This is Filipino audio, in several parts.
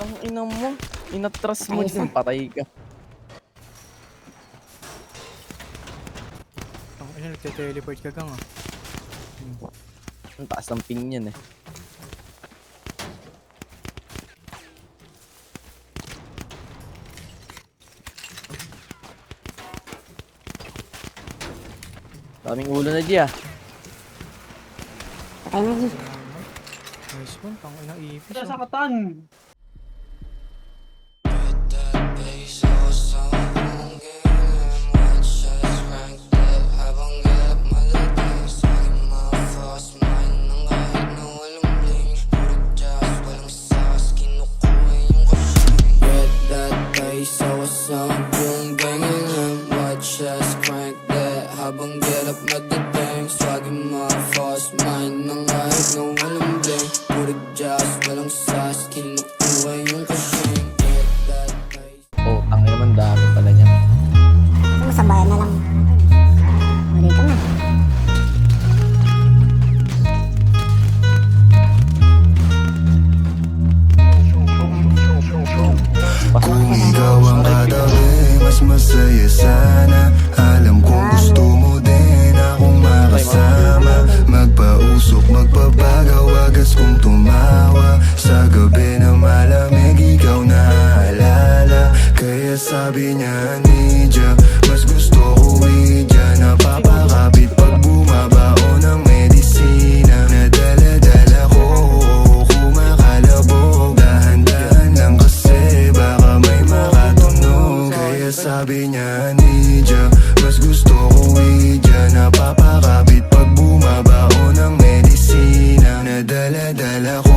Ang ina mo. Inatras mo Ayos dyan. na. Patay ka. Ang ina, nagte-teleport ka gang ah. Ang taas ng ping yan eh. Daming ulo na diya. Patay na, G. Nice one, pang ina ipis. Sa Oh. sakatan. Habang get up magdating Swagin mga fast mind nang kahit na walang bling Puro jazz, walang sas Kinukuha yung kasing Get that bass Oh, ang naman dami pala niyan. Ano, sa bayan na lang. O, dito na. Kung ikaw ang katabi, mas masaya sana. Alam kong gusto mo din akong makasama. Magpausok, magpapagaw, wagas kong tumawa. Sa gabi na malamig, ikaw naaalala. Kaya sabi niya, Nidya, mas gusto ko idya. Napapakapit pag bumabao ng medisina. Nadala-dala ko, kumakalabog. Dahan-dahan lang kasi baka may makatunog. Kaya sabi niya, Nidya, mas gusto ko idya. Napapakapit pag bumabao ng medisina. Nadala-dala ko,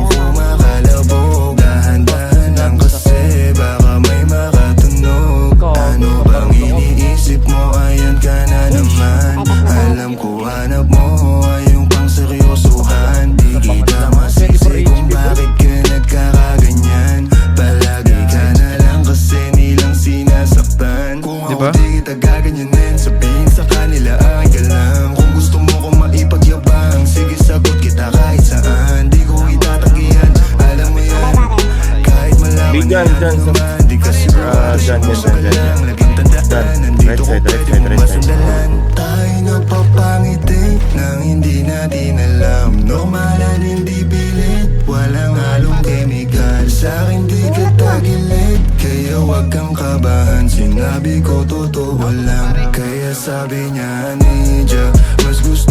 kumakalabog. Dahan-dahan lang kasi baka may makatunog. Ano bang iniisip mo? Ayan ka na naman. Alam ko hanap mo ay yung pang seryosohan. Di kita masisi kung bakit ka nagkakaganyan. Palagi ka na lang kasi nilang sinasaktan. Kung ako di kita gaganyanin, sabihin sa kanila ay ka lang. Kung gusto mo kong maipagyabang, sige sagot kita kahit saan. Di ko itatanggihan, alam mo yan. Kahit malaman Bigyan, niya dyan, naman, di ka sigurado. dyan, Gusto dyan, ka dyan, lang, dyan. laging tandaan. Dyan. Nandito Right ko side, right pwede side, mong right side. masundalan. Tayo napapangiti nang hindi natin alam. Normal at hindi pilit, walang halong chemical. Sa'kin di ka tagilid, kaya wag kang kabahan. Sinabi ko totoo lang, kaya sabi niya, Nidya, mas gusto